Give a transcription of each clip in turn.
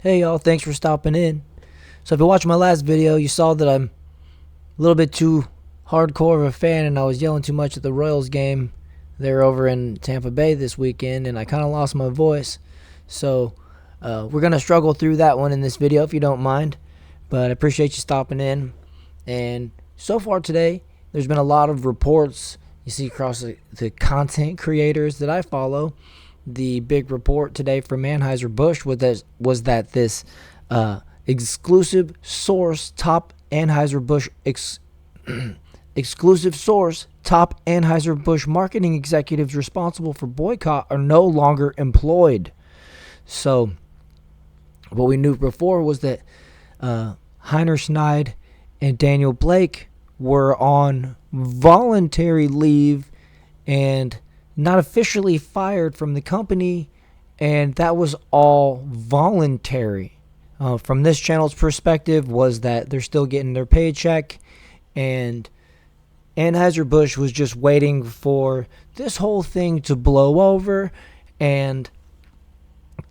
Hey y'all, thanks for stopping in. So if you watched my last video, you saw that I'm a little bit too hardcore of a fan and I was yelling too much at the Royals game. They're over in Tampa Bay this weekend and I kind of lost my voice. So we're going to struggle through that one in this video if you don't mind. But I appreciate you stopping in. And so far today, there's been a lot of reports you see across the content creators that I follow. The big report today from Anheuser-Busch was that this exclusive source, top Anheuser-Busch exclusive source, top Anheuser-Busch marketing executives responsible for boycott are no longer employed. So what we knew before was that Heiner Schneid and Daniel Blake were on voluntary leave and not officially fired from the company, and that was all voluntary. From this channel's perspective was that they're still getting their paycheck, and Anheuser-Busch was just waiting for this whole thing to blow over, and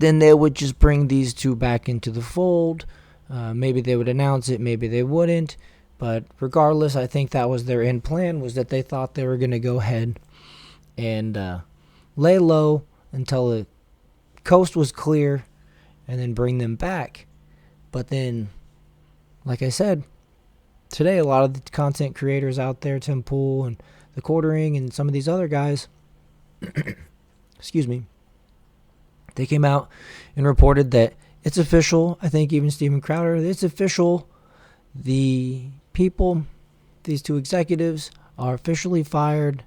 then they would just bring these two back into the fold. Maybe they would announce it, maybe they wouldn't, but regardless, I think that was their end plan, was that they thought they were going to go ahead and lay low until the coast was clear and then bring them back. But then, like I said, today a lot of the content creators out there, Tim Pool and the Quartering and some of these other guys, excuse me, they came out and reported that it's official. I think even Steven Crowder, it's official. The people, these two executives, are officially fired,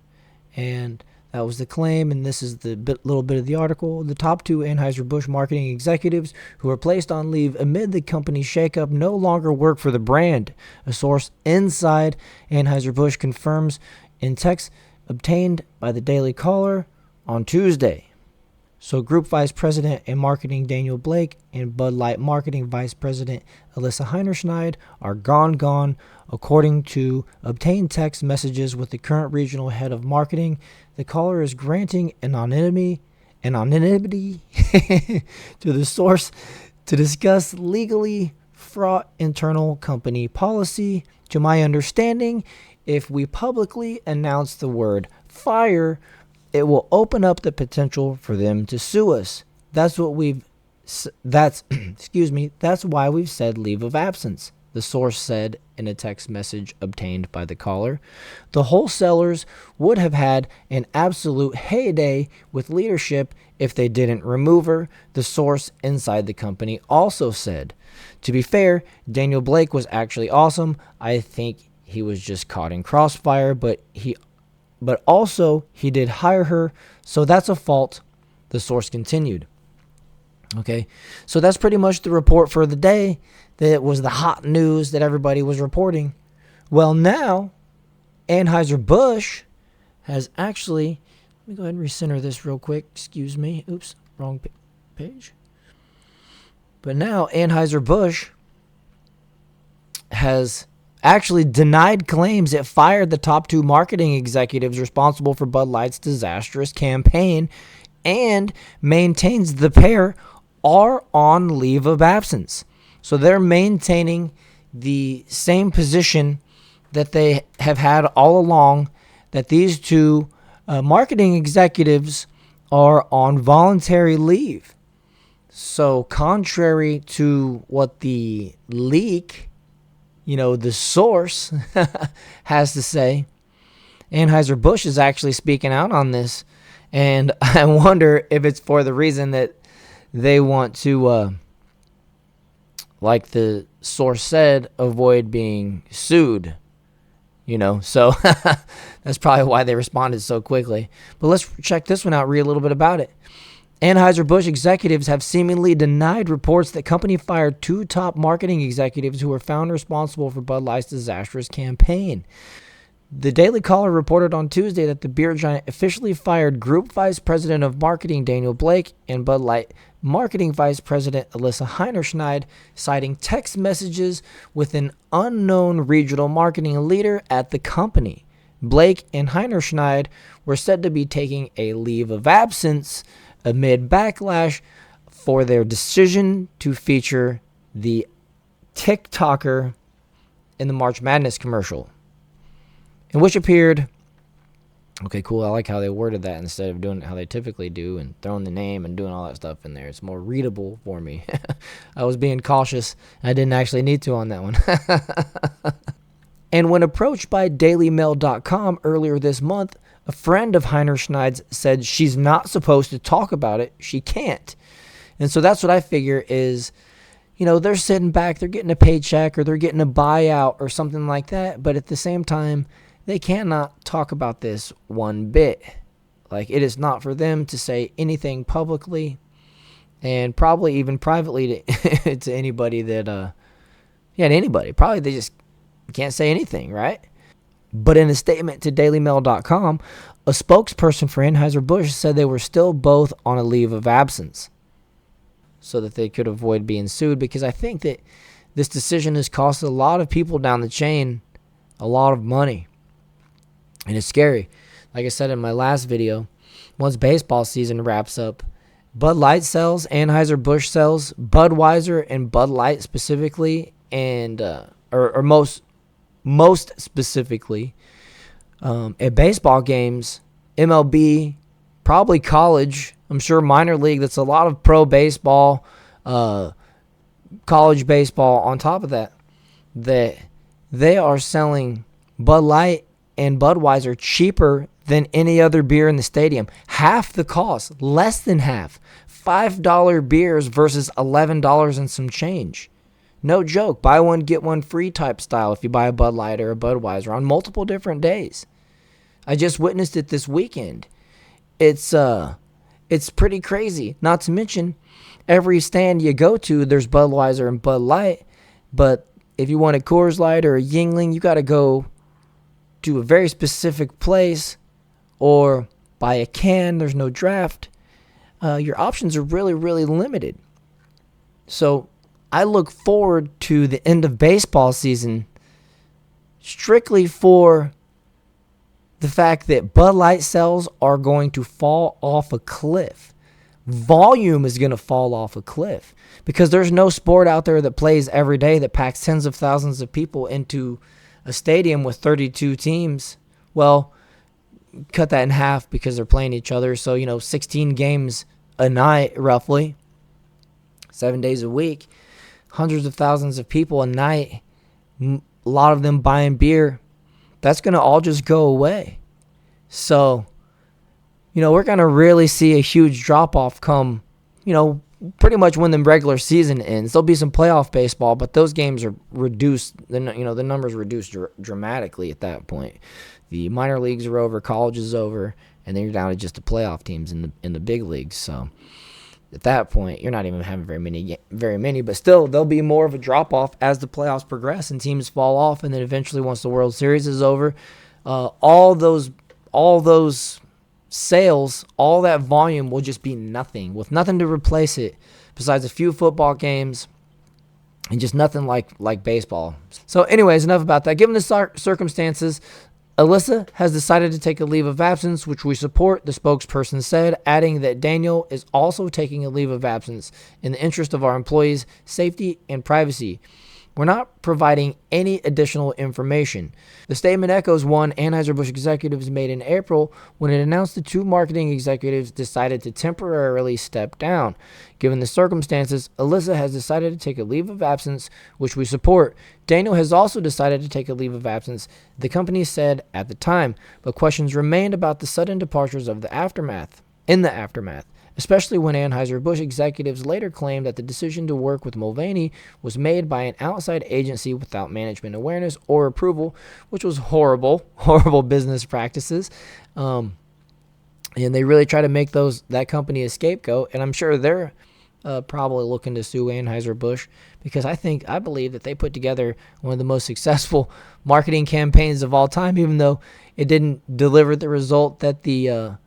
and that was the claim, and this is the little bit of the article. The top two Anheuser-Busch marketing executives who were placed on leave amid the company's shakeup no longer work for the brand. A source inside Anheuser-Busch confirms in text obtained by the Daily Caller on Tuesday. So Group Vice President and Marketing Daniel Blake and Bud Light Marketing Vice President Alyssa Heinerschneid are gone, according to obtained text messages with the current regional head of marketing. The caller is granting anonymity to the source to discuss legally fraught internal company policy. To my understanding, if we publicly announce the word fire, it will open up the potential for them to sue us. That's why we've said leave of absence, the source said in a text message obtained by the caller. The wholesalers would have had an absolute heyday with leadership if they didn't remove her, the source inside the company also said. To be fair, Daniel Blake was actually awesome. I think he was just caught in crossfire, but also he did hire her, so that's a fault, the source continued. Okay, so that's pretty much the report for the day. That was the hot news that everybody was reporting. Well, now Anheuser-Busch has actually, let me go ahead and recenter this real quick. Excuse me. Oops, wrong page. But now Anheuser-Busch has actually denied claims it fired the top two marketing executives responsible for Bud Light's disastrous campaign and maintains the pair are on leave of absence. So they're maintaining the same position that they have had all along, that these two marketing executives are on voluntary leave. So contrary to what the leak, the source has to say, Anheuser-Busch is actually speaking out on this. And I wonder if it's for the reason that they want to, like the source said, avoid being sued. So that's probably why they responded so quickly. But let's check this one out, read a little bit about it. Anheuser-Busch executives have seemingly denied reports that company fired two top marketing executives who were found responsible for Bud Light's disastrous campaign. The Daily Caller reported on Tuesday that the beer giant officially fired Group Vice President of Marketing Daniel Blake and Bud Light Marketing Vice President Alyssa Heinerschneid, citing text messages with an unknown regional marketing leader at the company. Blake and Heinerschneid were said to be taking a leave of absence amid backlash for their decision to feature the TikToker in the March Madness commercial, in which appeared, okay, cool, I like how they worded that instead of doing it how they typically do and throwing the name and doing all that stuff in there. It's more readable for me. I was being cautious. I didn't actually need to on that one. And when approached by DailyMail.com earlier this month, a friend of Heinerschneid's said she's not supposed to talk about it. She can't. And so that's what I figure is, they're sitting back, they're getting a paycheck or they're getting a buyout or something like that. But at the same time, they cannot talk about this one bit. Like, it is not for them to say anything publicly and probably even privately to anybody that, to anybody. Probably they just can't say anything, right? But in a statement to DailyMail.com, a spokesperson for Anheuser-Busch said they were still both on a leave of absence so that they could avoid being sued, because I think that this decision has cost a lot of people down the chain a lot of money. And it's scary. Like I said in my last video, once baseball season wraps up, Bud Light sells, Anheuser-Busch sells, Budweiser and Bud Light specifically, and or most specifically, at baseball games, MLB, probably college, I'm sure minor league, that's a lot of pro baseball, college baseball on top of that they are selling Bud Light and Budweiser cheaper than any other beer in the stadium. Half the cost, less than half. $5 beers versus $11 and some change. No joke. Buy one, get one free type style if you buy a Bud Light or a Budweiser on multiple different days. I just witnessed it this weekend. It's pretty crazy. Not to mention, every stand you go to, there's Budweiser and Bud Light. But if you want a Coors Light or a Yuengling, you got to go to a very specific place or buy a can. There's no draft. Your options are really, really limited. So I look forward to the end of baseball season strictly for the fact that Bud Light sales are going to fall off a cliff. Volume is going to fall off a cliff because there's no sport out there that plays every day that packs tens of thousands of people into a stadium with 32 teams. Well, cut that in half because they're playing each other. So, 16 games a night roughly, 7 days a week. Hundreds of thousands of people a night, a lot of them buying beer, that's going to all just go away. So, we're going to really see a huge drop-off come, pretty much when the regular season ends. There'll be some playoff baseball, but those games are reduced. The numbers reduced dramatically at that point. The minor leagues are over, college is over, and then you're down to just the playoff teams in the big leagues. So at that point, you're not even having very many, but still, there'll be more of a drop-off as the playoffs progress and teams fall off, and then eventually, once the World Series is over, all those sales, all that volume will just be nothing, with nothing to replace it besides a few football games and just nothing like baseball. So anyways, enough about that. Given the circumstances, Alyssa has decided to take a leave of absence, which we support, the spokesperson said, adding that Daniel is also taking a leave of absence in the interest of our employees' safety and privacy. We're not providing any additional information. The statement echoes one Anheuser-Busch executives made in April when it announced the two marketing executives decided to temporarily step down. Given the circumstances, Alyssa has decided to take a leave of absence, which we support. Daniel has also decided to take a leave of absence, the company said at the time, but questions remained about the sudden departures in the aftermath, especially when Anheuser-Busch executives later claimed that the decision to work with Mulvaney was made by an outside agency without management awareness or approval, which was horrible business practices. And they really try to make that company a scapegoat, and I'm sure they're probably looking to sue Anheuser-Busch because I believe that they put together one of the most successful marketing campaigns of all time, even though it didn't deliver the result that the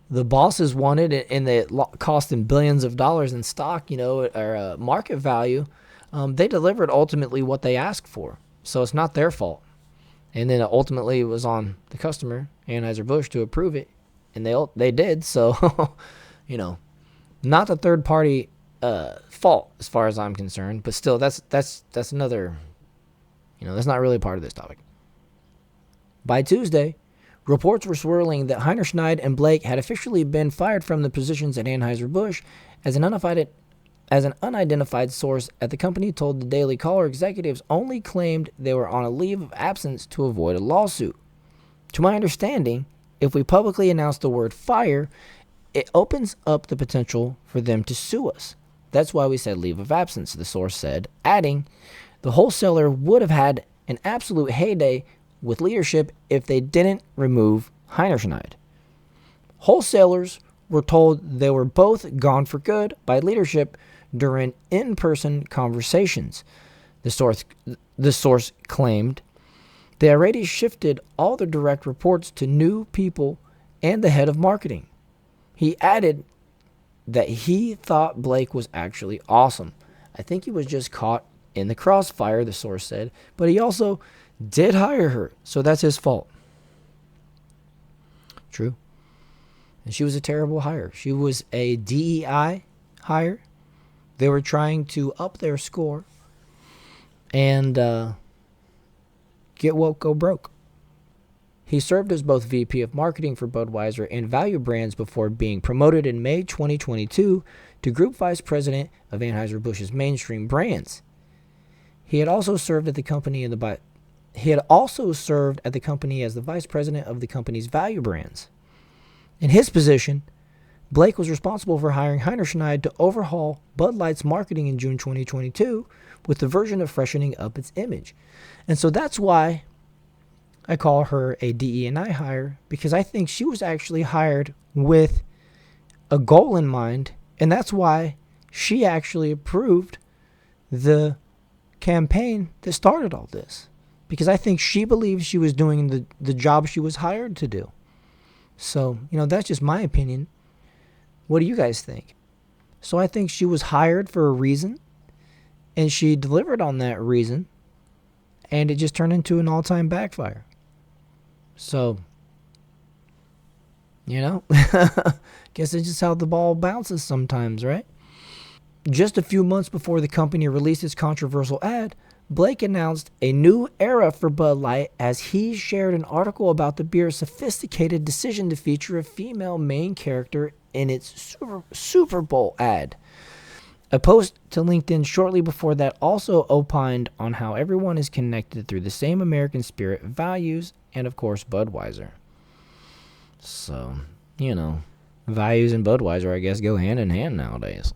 bosses wanted, and it cost them billions of dollars in stock, or market value. They delivered ultimately what they asked for, so it's not their fault. And then ultimately it was on the customer, Anheuser-Busch, to approve it, and they did. So, not the third party fault as far as I'm concerned. But still, that's another, that's not really part of this topic. By Tuesday, reports were swirling that Heinerschneid and Blake had officially been fired from the positions at Anheuser-Busch. As an unidentified source at the company told the Daily Caller, executives only claimed they were on a leave of absence to avoid a lawsuit. To my understanding, if we publicly announce the word fire, it opens up the potential for them to sue us. That's why we said leave of absence, the source said, adding, the wholesaler would have had an absolute heyday with leadership if they didn't remove Heinerschneid. Wholesalers were told they were both gone for good by leadership during in-person conversations. The source claimed they already shifted all their direct reports to new people and the head of marketing. He added that he thought Blake was actually awesome. I think he was just caught in the crossfire, the source said, but he also did hire her, so that's his fault. True. And she was a terrible hire. She was a DEI hire. They were trying to up their score and get woke, go broke. He served as both VP of Marketing for Budweiser and Value Brands before being promoted in May 2022 to Group Vice President of Anheuser-Busch's mainstream brands. He had also served at the company as the Vice President of the company's Value Brands. In his position, Blake was responsible for hiring Heinerschneid to overhaul Bud Light's marketing in June 2022 with the version of freshening up its image. And so that's why I call her a DE&I hire, because I think she was actually hired with a goal in mind, and that's why she actually approved the campaign that started all this, because I think she believes she was doing the job she was hired to do. So, that's just my opinion. What do you guys think? So I think she was hired for a reason, and she delivered on that reason, and it just turned into an all-time backfire. So, guess it's just how the ball bounces sometimes, right? Just a few months before the company released its controversial ad, Blake announced a new era for Bud Light as he shared an article about the beer's sophisticated decision to feature a female main character in its Super Bowl ad. A post to LinkedIn shortly before that also opined on how everyone is connected through the same American spirit, values, and of course Budweiser. So, values and Budweiser, I guess, go hand in hand nowadays.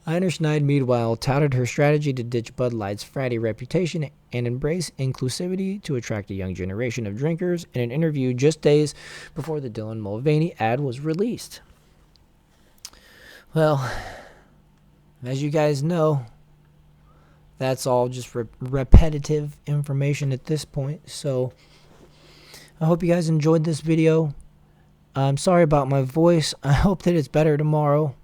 Heinerschneid, meanwhile, touted her strategy to ditch Bud Light's fratty reputation and embrace inclusivity to attract a young generation of drinkers in an interview just days before the Dylan Mulvaney ad was released. Well, as you guys know, that's all just repetitive information at this point. So I hope you guys enjoyed this video. I'm sorry about my voice. I hope that it's better tomorrow.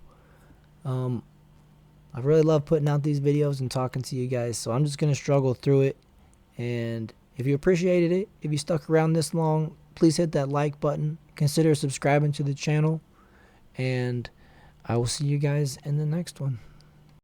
I really love putting out these videos and talking to you guys, so I'm just going to struggle through it. And if you appreciated it, if you stuck around this long, please hit that like button. Consider subscribing to the channel, and I will see you guys in the next one.